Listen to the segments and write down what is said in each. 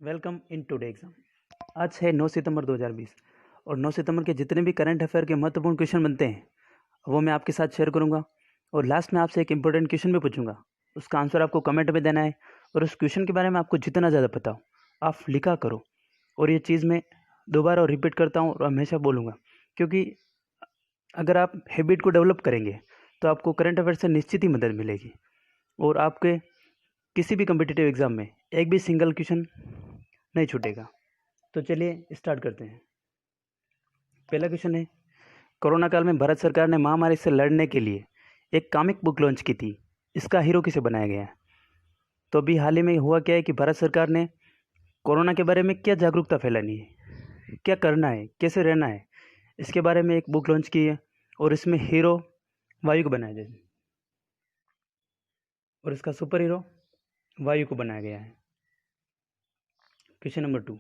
Welcome in today exam. आज है 9 सितंबर 2020 और 9 सितंबर के जितने भी करंट अफेयर के महत्वपूर्ण क्वेश्चन बनते हैं वो मैं आपके साथ शेयर करूंगा और लास्ट में आपसे एक इम्पोर्टेंट क्वेश्चन भी पूछूंगा। उसका आंसर आपको कमेंट में देना है और उस क्वेश्चन के बारे में आपको जितना ज़्यादा पता हो आप लिखा करो। और ये चीज़ मैं दोबारा रिपीट करता हूँ और हमेशा बोलूँगा, क्योंकि अगर आप हैबिट को डेवलप करेंगे तो आपको करंट अफेयर से निश्चित ही मदद मिलेगी और आपके किसी भी कम्पिटिटिव एग्ज़ाम में एक भी सिंगल क्वेश्चन नहीं छूटेगा। तो चलिए स्टार्ट करते हैं। पहला क्वेश्चन है, कोरोना काल में भारत सरकार ने महामारी से लड़ने के लिए एक कॉमिक बुक लॉन्च की थी, इसका हीरो किसे बनाया गया है? तो अभी हाल ही में हुआ क्या है कि भारत सरकार ने कोरोना के बारे में क्या जागरूकता फैलानी है, क्या करना है, कैसे रहना है, इसके बारे में एक बुक लॉन्च की है और इसमें हीरो वायु को बनाया जाए और इसका सुपर हीरो वायु को बनाया गया है। क्वेश्चन नंबर 2,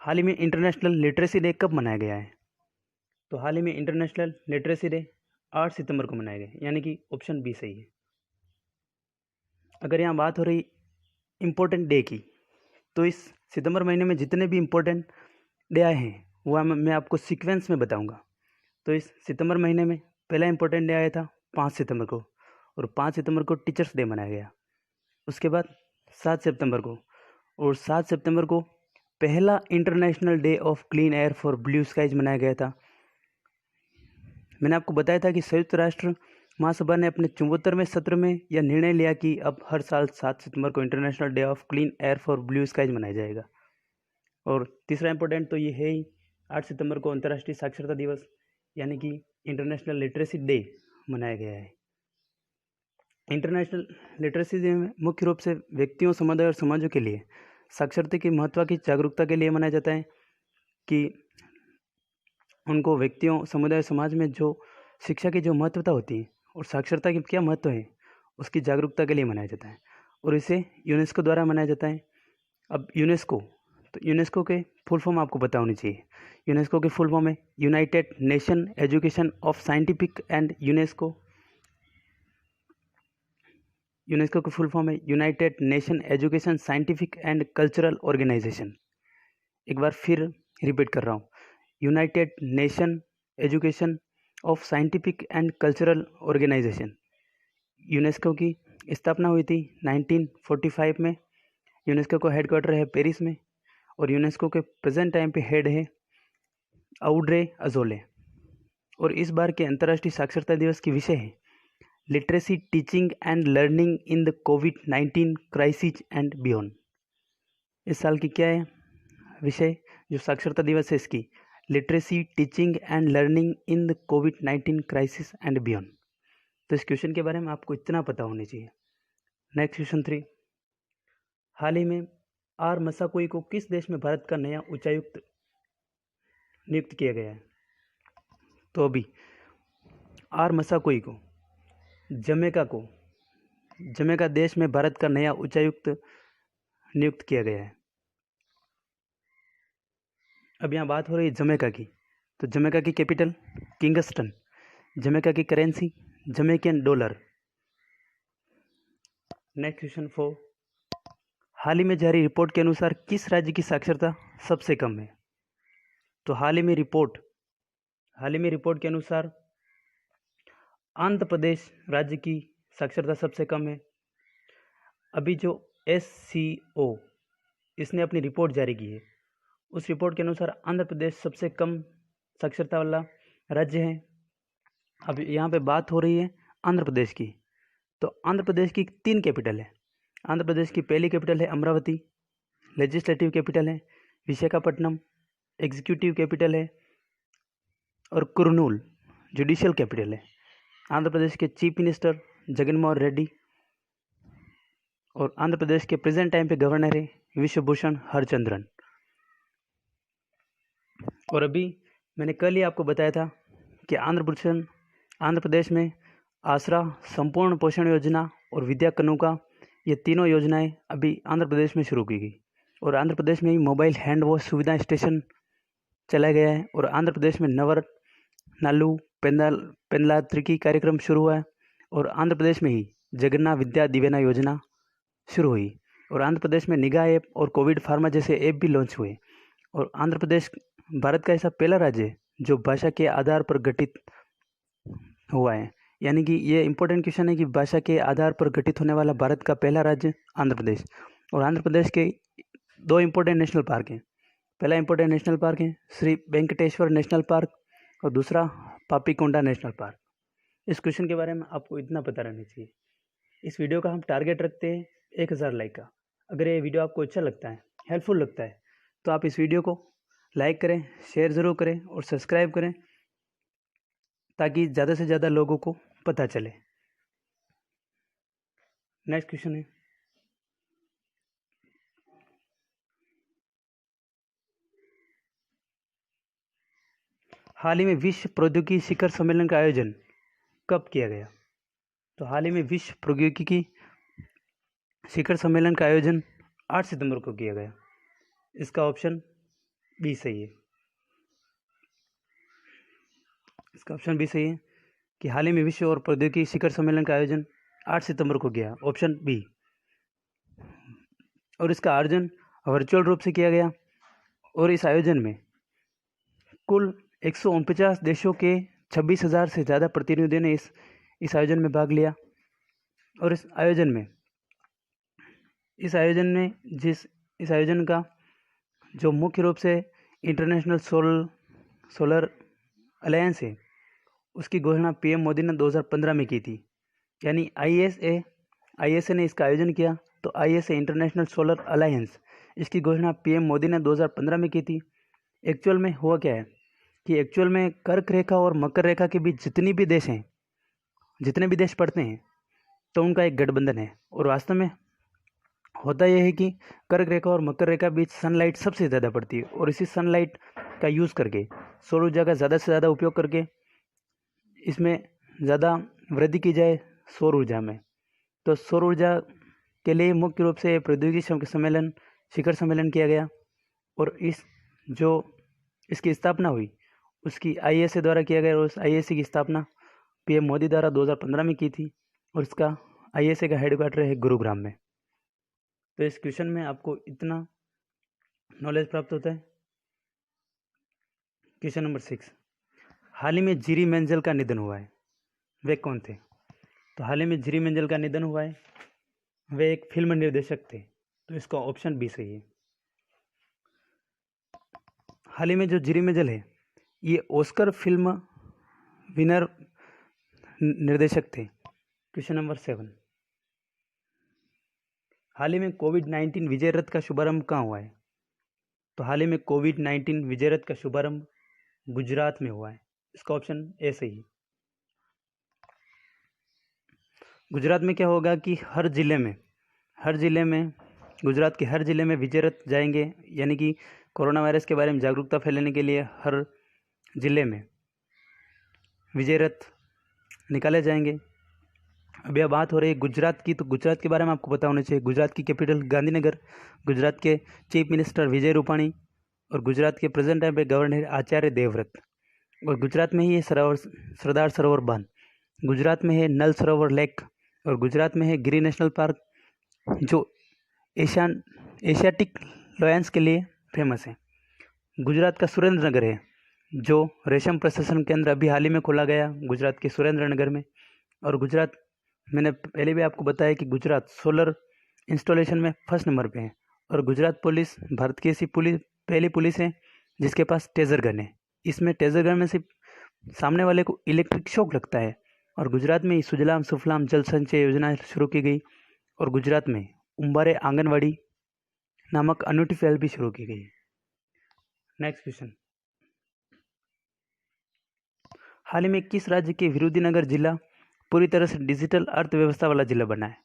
हाल ही में इंटरनेशनल लिटरेसी डे कब मनाया गया है? तो हाल ही में इंटरनेशनल लिटरेसी डे 8 सितंबर को मनाया गया, यानी कि ऑप्शन बी सही है। अगर यहाँ बात हो रही इम्पोर्टेंट डे की, तो इस सितंबर महीने में जितने भी इम्पोर्टेंट डे आए हैं वो मैं आपको सीक्वेंस में बताऊंगा। तो इस सितंबर महीने में पहला इम्पोर्टेंट डे आया था 5 सितंबर को और 5 सितंबर को टीचर्स डे मनाया गया। उसके बाद 7 सितंबर को, और 7 सितंबर को पहला international day of clean air for blue skies मनाया गया था। मैंने आपको बताया था कि संयुक्त राष्ट्र महासभा ने अपने 74वें सत्र में यह निर्णय लिया कि अब हर साल 7 सितंबर को international day of clean air for blue skies मनाया जाएगा। और तीसरा इंपॉर्टेंट तो ये है ही, 8 सितंबर को अंतर्राष्ट्रीय साक्षरता दिवस यानी कि इंटरनेशनल लिटरेसी डे मनाया गया है। इंटरनेशनल लिटरेसी डे में मुख्य रूप से व्यक्तियों, समुदाय और समाजों के लिए साक्षरता की महत्व की जागरूकता के लिए मनाया जाता है कि उनको व्यक्तियों, समुदाय, समाज में जो शिक्षा की जो महत्वता होती है और साक्षरता की क्या महत्व है उसकी जागरूकता के लिए मनाया जाता है और इसे यूनेस्को द्वारा मनाया जाता है। अब यूनेस्को, तो यूनेस्को के फुल फॉर्म आपको पता होनी चाहिए। यूनेस्को की फुल फॉर्म है United Nation education of scientific and UNESCO. UNESCO की फुल फॉर्म है United Nation education scientific and cultural organisation. एक बार फिर रिपीट कर रहा हूँ, United Nation education of scientific and cultural organisation. UNESCO की स्थापना हुई थी 1945 में। यूनेस्को का हेडक्वार्टर है पेरिस में और यूनेस्को के प्रेजेंट टाइम पे हेड है आउड्रे अजोले। और इस बार के अंतर्राष्ट्रीय साक्षरता दिवस की विषय है literacy teaching and learning in the covid crisis and beyond. इस साल की क्या है विषय, जो साक्षरता दिवस है इसकी, literacy teaching and learning in the covid crisis and beyond. तो इस क्वेश्चन के बारे में आपको इतना पता होना चाहिए। नेक्स्ट क्वेश्चन 3, हाल ही में आर मसाकोई को किस देश में भारत का नया उच्चायुक्त नियुक्त किया गया है? तो अभी आर मसाकोई को जमैका देश में भारत का नया उच्चायुक्त नियुक्त किया गया है। अब यहाँ बात हो रही है जमैका की, तो जमैका की कैपिटल किंगस्टन, जमैका की currency Jamaican dollar. Next question 4, हाल ही में जारी रिपोर्ट के अनुसार किस राज्य की साक्षरता सबसे कम है? तो हाल ही में रिपोर्ट के अनुसार आंध्र प्रदेश राज्य की साक्षरता सबसे कम है। अभी जो SCO इसने अपनी रिपोर्ट जारी की है, उस रिपोर्ट के अनुसार आंध्र प्रदेश सबसे कम साक्षरता वाला राज्य है। अब यहाँ पे बात हो रही है आंध्र प्रदेश की, तो आंध्र प्रदेश की 3 कैपिटल है। आंध्र प्रदेश की पहली कैपिटल है अमरावती, लेजिस्लेटिव कैपिटल है विशाखापट्टनम, एग्जीक्यूटिव कैपिटल है, और कुर्नूल जुडिशियल कैपिटल है। आंध्र प्रदेश के चीफ मिनिस्टर जगनमोहन रेड्डी और आंध्र प्रदेश के प्रेजेंट टाइम पे गवर्नर है विश्वभूषण हरचंद्रन। और अभी मैंने कल ही आपको बताया था कि आंध्र प्रदेश में आसरा, संपूर्ण पोषण योजना और विद्या कनूका, ये तीनों योजनाएं अभी आंध्र प्रदेश में शुरू की गई और आंध्र प्रदेश में ही मोबाइल हैंड वॉश सुविधा स्टेशन चलाया गया है और आंध्र प्रदेश में नवर नालू पेंदलात्रिकी कार्यक्रम शुरू हुआ है और आंध्र प्रदेश में ही जगन्नाथ विद्या दिवेना योजना शुरू हुई। और आंध्र प्रदेश में निगाह ऐप और कोविड फार्मा जैसे ऐप भी लॉन्च हुए। और आंध्र प्रदेश भारत का ऐसा पहला राज्य है जो भाषा के आधार पर गठित हुआ है। यानी कि ये इंपॉर्टेंट क्वेश्चन है कि भाषा के आधार पर गठित होने वाला भारत का पहला राज्य आंध्र प्रदेश। और आंध्र प्रदेश के 2 इंपॉर्टेंट नेशनल पार्क हैं। पहला इंपॉर्टेंट नेशनल पार्क है श्री वेंकटेश्वर नेशनल पार्क और दूसरा पापीकोंडा नेशनल पार्क। इस क्वेश्चन के बारे में आपको इतना पता रहना चाहिए। इस वीडियो का हम टारगेट रखते हैं 1000 लाइक का। अगर ये वीडियो आपको अच्छा लगता है, हेल्पफुल लगता है, तो आप इस वीडियो को लाइक करें, शेयर ज़रूर करें और सब्सक्राइब करें ताकि ज़्यादा से ज़्यादा लोगों को पता चले। नेक्स्ट क्वेश्चन है, हाल ही में विश्व प्रौद्योगिकी शिखर सम्मेलन का आयोजन कब किया गया? तो हाल ही में विश्व प्रौद्योगिकी शिखर सम्मेलन का आयोजन 8 सितंबर को किया गया। इसका ऑप्शन बी सही है। इसका ऑप्शन बी सही है कि हाल ही में विश्व और प्रौद्योगिकी शिखर सम्मेलन का आयोजन 8 सितंबर को किया, ऑप्शन बी। और इसका आयोजन वर्चुअल रूप से किया गया और इस आयोजन में कुल 149 देशों के 26,000 से ज़्यादा प्रतिनिधियों ने इस आयोजन में भाग लिया। और इस आयोजन का जो मुख्य रूप से इंटरनेशनल सोलर अलायंस है, उसकी घोषणा पीएम मोदी ने 2015 में की थी। यानी आईएसए ने इसका आयोजन किया। तो आईएसए इंटरनेशनल सोलर अलायंस, इसकी घोषणा पीएम मोदी ने 2015 में की थी। एक्चुअल में हुआ क्या है कि एक्चुअल में कर्क रेखा और मकर रेखा के बीच जितने भी देश पड़ते हैं तो उनका एक गठबंधन है। और वास्तव में होता यह है कि कर्क रेखा और मकर रेखा बीच सनलाइट सबसे ज़्यादा पड़ती है और इसी सनलाइट का यूज़ करके, सौर ऊर्जा का ज़्यादा से ज़्यादा उपयोग करके इसमें ज़्यादा वृद्धि की जाए सौर ऊर्जा में। तो सौर ऊर्जा के लिए मुख्य रूप से प्रौद्योगिकी शिखर सम्मेलन किया गया। और इसकी स्थापना हुई उसकी आईएसए द्वारा किया गया। और उस आईएसए की स्थापना पीएम मोदी द्वारा 2015 में की थी और इसका आईएसए का हेडक्वार्टर है गुरुग्राम में। तो इस क्वेश्चन में आपको इतना नॉलेज प्राप्त होता है। क्वेश्चन नंबर 6, हाल ही में जिरी मेंजल का निधन हुआ है, वे कौन थे? तो हाल ही में जिरी मेंजल का निधन हुआ है, वे एक फिल्म निर्देशक थे। तो इसका ऑप्शन बी सही है। हाल ही में जो जिरी मेंजल है, ये ऑस्कर फिल्म विनर निर्देशक थे। क्वेश्चन नंबर 7, हाल ही में कोविड-19 विजय रथ का शुभारंभ कहाँ हुआ है? तो हाल ही में कोविड-19 विजय रथ का शुभारंभ गुजरात में हुआ है। इसका ऑप्शन ए सही है। गुजरात में क्या होगा कि हर जिले में गुजरात के हर जिले में विजय रथ जाएंगे। यानी कि कोरोना वायरस के बारे में जागरूकता फैलाने के लिए हर जिले में विजय रथ निकाले जाएंगे। अभी अब बात हो रही है गुजरात की, तो गुजरात के बारे में आपको पता होना चाहिए। गुजरात की कैपिटल गांधीनगर, गुजरात के चीफ मिनिस्टर विजय रूपाणी और गुजरात के प्रेजेंट टाइम पे गवर्नर आचार्य देवव्रत। और गुजरात में ही है सरदार सरोवर बांध, गुजरात में है नल सरोवर लेक और गुजरात में है गिरी नेशनल पार्क जो एशियाटिक लायंस के लिए फेमस है। गुजरात का सुरेंद्र नगर है जो रेशम प्रशासन केंद्र अभी हाल ही में खोला गया गुजरात के सुरेंद्र नगर में। और गुजरात, मैंने पहले भी आपको बताया कि गुजरात सोलर इंस्टॉलेशन में फर्स्ट नंबर पे है। और गुजरात पुलिस भारत की ऐसी पहली पुलिस है जिसके पास टेजर गन है। इसमें टेजर गन में सिर्फ सामने वाले को इलेक्ट्रिक शॉक लगता है। और गुजरात में सुजलाम सुफलाम जल संचय योजना शुरू की गई और गुजरात में उम्बारे आंगनवाड़ी नामक अनूठी पहल भी शुरू की गई। नेक्स्ट क्वेश्चन, हाल ही में किस राज्य के विरुधुनगर जिला पूरी तरह से डिजिटल अर्थव्यवस्था वाला जिला बना है?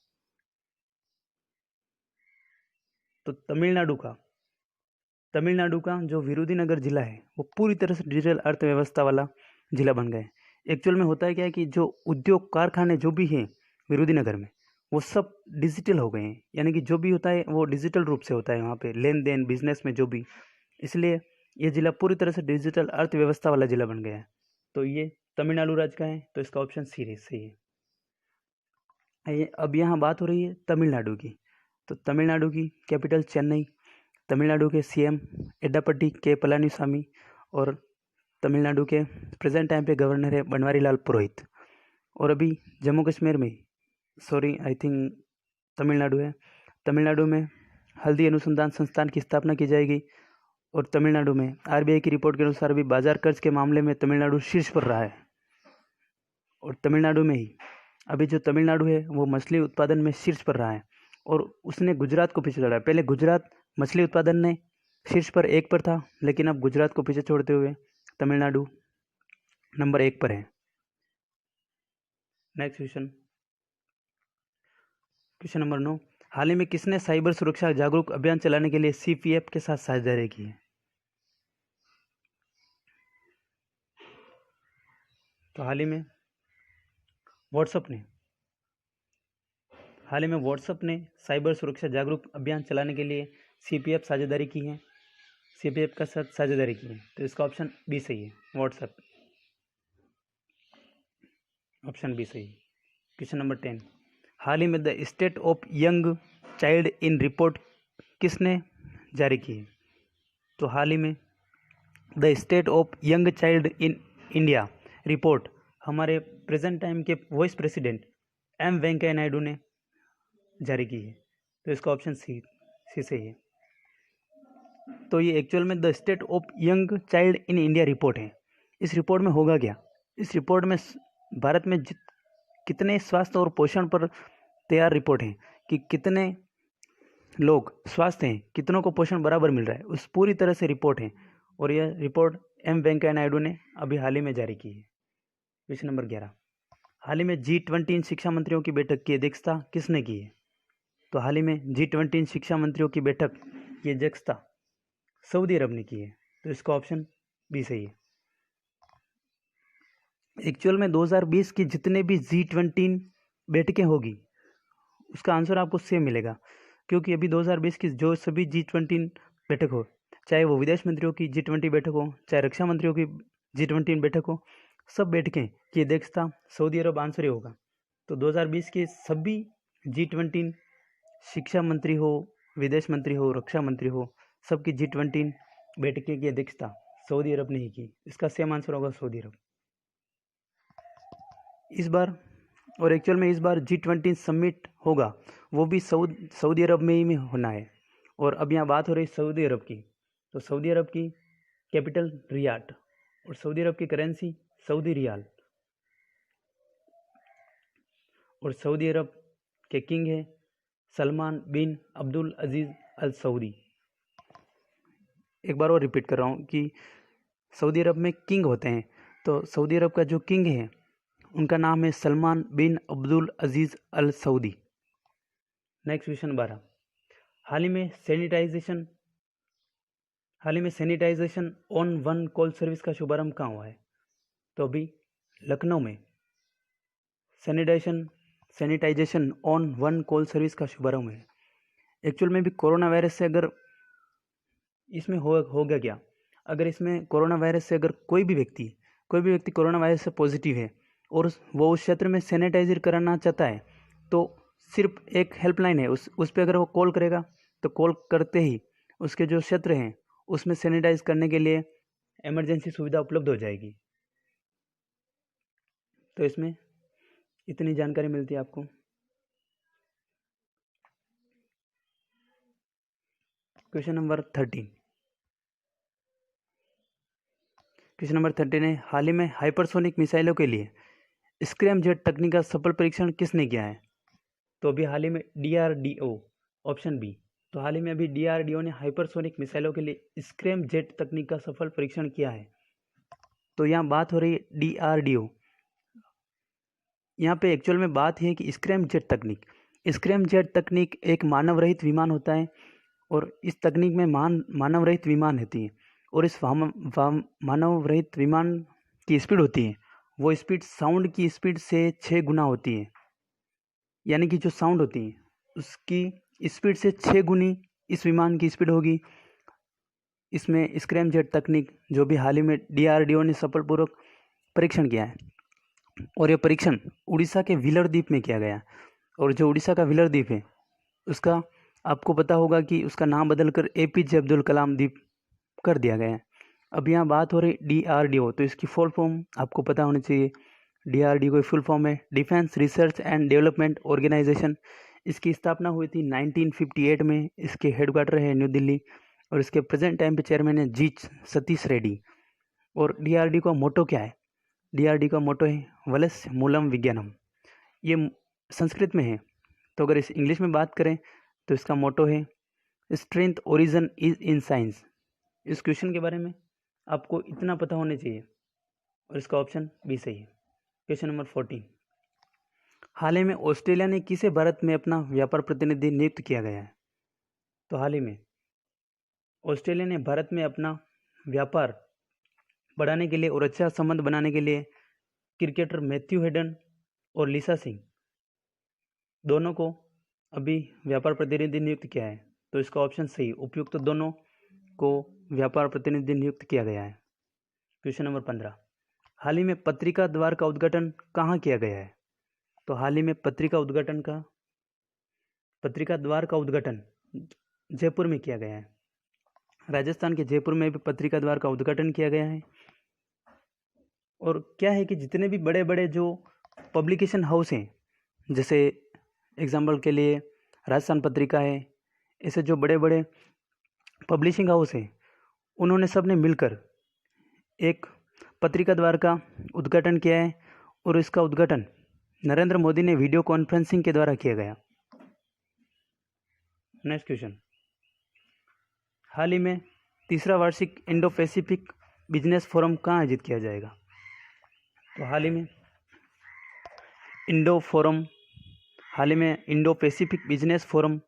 तो तमिलनाडु का जो विरुधुनगर जिला है वो पूरी तरह से डिजिटल अर्थव्यवस्था वाला जिला बन गए। एक्चुअल में होता है क्या है कि जो उद्योग कारखाने जो भी हैं विरुधुनगर में वो सब डिजिटल हो गए हैं। यानी कि जो भी होता है वो डिजिटल रूप से होता है वहाँ पे लेन देन बिजनेस में जो भी, इसलिए ये जिला पूरी तरह से डिजिटल अर्थव्यवस्था वाला जिला बन गया है। तो ये तमिलनाडु राज्य का है। तो इसका ऑप्शन सी सही है। अब यहाँ बात हो रही है तमिलनाडु की। तो तमिलनाडु की कैपिटल चेन्नई, तमिलनाडु के सीएम एड्डापट्टी के पलानीस्वामी और तमिलनाडु के प्रेजेंट टाइम पे गवर्नर है बनवारीलाल पुरोहित। और अभी जम्मू कश्मीर में, सॉरी आई थिंक तमिलनाडु है, तमिलनाडु में हल्दी अनुसंधान संस्थान की स्थापना की जाएगी। और तमिलनाडु में आरबीआई की रिपोर्ट के अनुसार अभी बाजार कर्ज के मामले में तमिलनाडु शीर्ष पर रहा है। और तमिलनाडु में ही अभी जो तमिलनाडु है वो मछली उत्पादन में शीर्ष पर रहा है और उसने गुजरात को पीछे छोड़ा है। पहले गुजरात मछली उत्पादन ने शीर्ष पर 1 पर था, लेकिन अब गुजरात को पीछे छोड़ते हुए तमिलनाडु नंबर 1 पर है। नेक्स्ट क्वेश्चन नंबर 9, हाल ही में किसने साइबर सुरक्षा जागरूक अभियान चलाने के लिए सीपीएफ के साथ साझेदारी की है? तो हाल ही में व्हाट्सएप ने साइबर सुरक्षा जागरूक अभियान चलाने के लिए सीपीएफ साझेदारी की है, सीपीएफ का साथ साझेदारी की है। तो इसका ऑप्शन बी सही है, व्हाट्सएप, ऑप्शन बी सही है। क्वेश्चन नंबर 10, हाल ही में the state of young child in report किसने जारी की है? तो हाल ही में the state of young child in India report हमारे प्रेजेंट टाइम के vice president M Venkaiah Naidu ने जारी की है। तो इसका ऑप्शन सी सही है। तो ये एक्चुअल में the state of young child in India report है। इस रिपोर्ट में होगा क्या? इस रिपोर्ट में भारत में कितने स्वास्थ्य और पोषण पर तैयार रिपोर्ट है कि कितने लोग स्वास्थ्य हैं, कितनों को पोषण बराबर मिल रहा है, उस पूरी तरह से रिपोर्ट है। और यह रिपोर्ट एम वेंकैया नायडू ने अभी हाल ही में जारी की है। क्वेश्चन नंबर 11, हाल ही में G20 शिक्षा मंत्रियों की बैठक की अध्यक्षता किसने की है? तो हाल ही में G20 शिक्षा मंत्रियों की बैठक की अध्यक्षता सऊदी अरब ने की है। तो इसका ऑप्शन बी सही है। एक्चुअल में 2020 की जितने भी G20 बैठकें होगी उसका आंसर आपको सेम मिलेगा, क्योंकि अभी 2020 की जो सभी G20 बैठक हो, चाहे वो विदेश मंत्रियों की G20 बैठक हो, चाहे रक्षा मंत्रियों की G20 बैठक हो, सब बैठकें की अध्यक्षता सऊदी अरब आंसर ही होगा। तो 2020 के सभी G20 शिक्षा मंत्री हो, विदेश मंत्री हो, रक्षा मंत्री हो, सबकी G20 बैठकें की अध्यक्षता सऊदी अरब ने ही की। इसका सेम आंसर होगा सऊदी अरब इस बार। और एक्चुअल में इस बार G20 समिट होगा वो भी सऊदी अरब में ही होना है। और अब यहाँ बात हो रही सऊदी अरब की, तो सऊदी अरब की कैपिटल रियाद और सऊदी अरब की करेंसी सऊदी रियाल और सऊदी अरब के किंग है Salman bin Abdul Aziz al Saudi. एक बार और रिपीट कर रहा हूँ कि सऊदी अरब में किंग होते हैं, तो सऊदी अरब का जो किंग है उनका नाम है Salman bin Abdul Aziz al Saudi. Next question 12, हाल ही में sanitisation on one call service का शुभारंभ कहाँ हुआ है? तो अभी लखनऊ में sanitisation on one call service का शुभारंभ है। एक्चुअल में भी कोरोना वायरस से अगर इसमें हो गया क्या, अगर इसमें कोरोना वायरस से अगर कोई भी व्यक्ति कोरोना वायरस से पॉजिटिव है और वो उस क्षेत्र में सैनिटाइजर कराना चाहता है, तो सिर्फ एक हेल्पलाइन है, उस पर अगर वो कॉल करेगा तो कॉल करते ही उसके जो क्षेत्र हैं उसमें सैनिटाइज करने के लिए इमरजेंसी सुविधा उपलब्ध हो जाएगी। तो इसमें इतनी जानकारी मिलती है आपको। क्वेश्चन नंबर 13 है, हाल ही में हाइपरसोनिक मिसाइलों के लिए स्क्रैमजेट तकनीक का सफल परीक्षण किसने किया है? तो अभी हाल ही में DRDO, ऑप्शन बी। तो हाल ही में अभी DRDO ने हाइपरसोनिक मिसाइलों के लिए स्क्रैमजेट तकनीक का सफल परीक्षण किया है। तो यहाँ बात हो रही है DRDO। यहाँ पे एक्चुअल में बात है कि स्क्रैमजेट तकनीक एक मानव रहित विमान होता है और इस तकनीक में मानव रहित विमान होती है और इस मानव रहित विमान की स्पीड होती है वो स्पीड साउंड की स्पीड से 6 गुना होती है। यानी कि जो साउंड होती है उसकी स्पीड से 6 गुनी इस विमान की स्पीड होगी। इसमें स्क्रैमजेट तकनीक जो भी हाल ही में DRDO ने सफलपूर्वक परीक्षण किया है और यह परीक्षण उड़ीसा के व्हीलर द्वीप में किया गया। और जो उड़ीसा का व्हीलर द्वीप है उसका आपको पता होगा कि उसका नाम बदलकर APJ अब्दुल कलाम द्वीप कर दिया गया है। अब यहाँ बात हो रही DRDO, तो इसकी फुल फॉर्म आपको पता होनी चाहिए। DRDO की फुल फॉर्म है defence research and development organisation. इसकी स्थापना हुई थी 1958 में। इसके हेडक्वार्टर है न्यू दिल्ली और इसके प्रेजेंट टाइम पे चेयरमैन है जी सतीश रेड्डी। और DRDO का मोटो क्या है? DRDO का मोटो है वलस मूलम विज्ञानम। ये संस्कृत में है, तो अगर इस इंग्लिश में बात करें तो इसका मोटो है strength origin is in science. इस क्वेश्चन के बारे में आपको इतना पता होना चाहिए और इसका ऑप्शन बी सही है। क्वेश्चन नंबर 14, हाल ही में ऑस्ट्रेलिया ने किसे भारत में अपना व्यापार प्रतिनिधि नियुक्त किया गया है? तो हाल ही में ऑस्ट्रेलिया ने भारत में अपना व्यापार बढ़ाने के लिए और अच्छा संबंध बनाने के लिए क्रिकेटर मैथ्यू हेडन और लिसा सिंह दोनों को अभी व्यापार प्रतिनिधि नियुक्त किया है। तो इसका ऑप्शन सही, उपयुक्त दोनों को व्यापार प्रतिनिधि नियुक्त किया गया है। क्वेश्चन नंबर 15, हाल ही में पत्रिका द्वार का उद्घाटन कहाँ किया गया है? तो हाल ही में पत्रिका द्वार का उद्घाटन जयपुर में किया गया है। राजस्थान के जयपुर में भी पत्रिका द्वार का उद्घाटन किया गया है। और क्या है कि जितने भी बड़े बड़े जो पब्लिकेशन हाउस हैं, जैसे एग्जाम्पल के लिए राजस्थान पत्रिका है, ऐसे जो बड़े बड़े पब्लिशिंग हाउस हैं, उन्होंने सब ने मिलकर एक पत्रिका द्वार का उद्घाटन किया है और इसका उद्घाटन नरेंद्र मोदी ने वीडियो कॉन्फ्रेंसिंग के द्वारा किया गया। नेक्स्ट क्वेश्चन, हाल ही में तीसरा वार्षिक इंडो पैसिफिक बिजनेस फोरम कहाँ आयोजित किया जाएगा? तो हाल ही में Indo Pacific business forum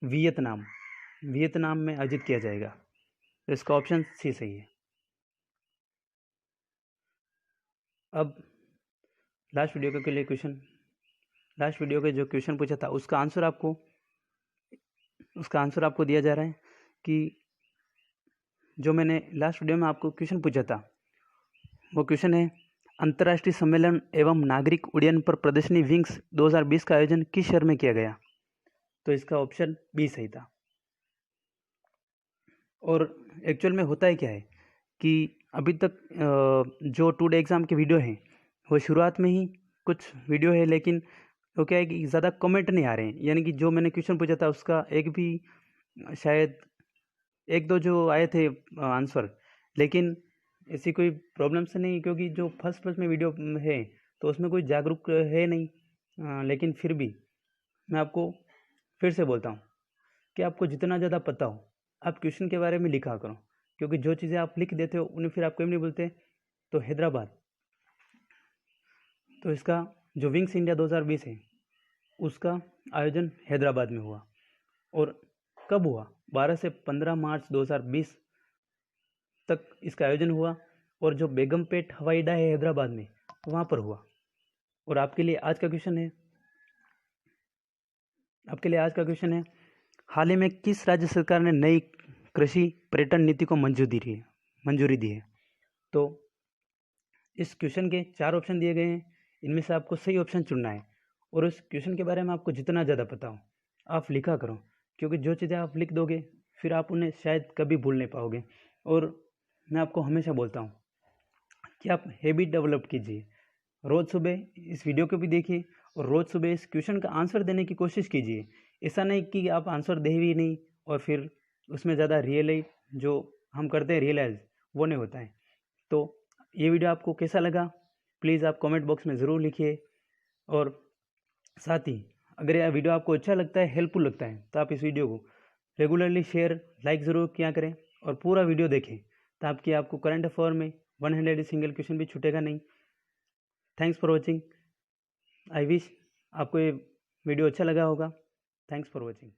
Vietnam में आयोजित किया जाएगा। तो इसका ऑप्शन सी सही है। अब लास्ट वीडियो के जो क्वेश्चन पूछा था उसका आंसर आपको दिया जा रहा है कि जो मैंने लास्ट वीडियो में आपको क्वेश्चन पूछा था वो क्वेश्चन है, अंतर्राष्ट्रीय सम्मेलन एवं नागरिक उड्डयन पर प्रदर्शनी विंग्स 2020 का आयोजन किस शहर में किया गया? तो इसका ऑप्शन बी सही था। और एक्चुअल में होता है क्या है कि अभी तक जो टू डे एग्ज़ाम के वीडियो हैं वो शुरुआत में ही कुछ वीडियो है, लेकिन वो क्या है कि ज़्यादा कमेंट नहीं आ रहे हैं। यानी कि जो मैंने क्वेश्चन पूछा था उसका एक भी शायद एक दो जो आए थे आंसर, लेकिन ऐसी कोई प्रॉब्लम से नहीं, क्योंकि जो फर्स्ट में वीडियो है तो उसमें कोई जागरूक है नहीं। लेकिन फिर भी मैं आपको फिर से बोलता हूँ कि आपको जितना ज़्यादा पता हो आप क्वेश्चन के बारे में लिखा करो, क्योंकि जो चीज़ें आप लिख देते हो उन्हें फिर आपको नहीं बोलते। तो हैदराबाद, तो इसका जो विंग्स इंडिया 2020 है उसका आयोजन हैदराबाद में हुआ। और कब हुआ? 12 से 15 मार्च 2020 तक इसका आयोजन हुआ। और जो बेगमपेट हवाई अड्डा है हैदराबाद में वहाँ पर हुआ। और आपके लिए आज का क्वेश्चन है, हाल ही में किस राज्य सरकार ने नई कृषि पर्यटन नीति को मंजूरी दी है? तो इस क्वेश्चन के 4 ऑप्शन दिए गए हैं, इनमें से आपको सही ऑप्शन चुनना है। और उस क्वेश्चन के बारे में आपको जितना ज़्यादा पता हो आप लिखा करो, क्योंकि जो चीज़ें आप लिख दोगे फिर आप उन्हें शायद कभी भूल नहीं पाओगे। और मैं आपको हमेशा बोलता हूँ कि आप हैबिट डेवलप कीजिए। रोज़ सुबह इस वीडियो को भी देखिए और रोज़ सुबह इस क्वेश्चन का आंसर देने की कोशिश कीजिए। ऐसा नहीं कि आप आंसर दे भी नहीं और फिर उसमें ज़्यादा जो हम करते हैं रियलाइज़ वो नहीं होता है। तो ये वीडियो आपको कैसा लगा प्लीज़ आप कमेंट बॉक्स में ज़रूर लिखिए। और साथ ही अगर यह वीडियो आपको अच्छा लगता है, हेल्पफुल लगता है, तो आप इस वीडियो को रेगुलरली शेयर लाइक ज़रूर किया करें और पूरा वीडियो देखें ताकि आपको करंट अफेयर में 100 सिंगल क्वेश्चन भी छूटेगा नहीं। Thanks for watching. I wish आपको ये वीडियो अच्छा लगा होगा। Thanks for watching.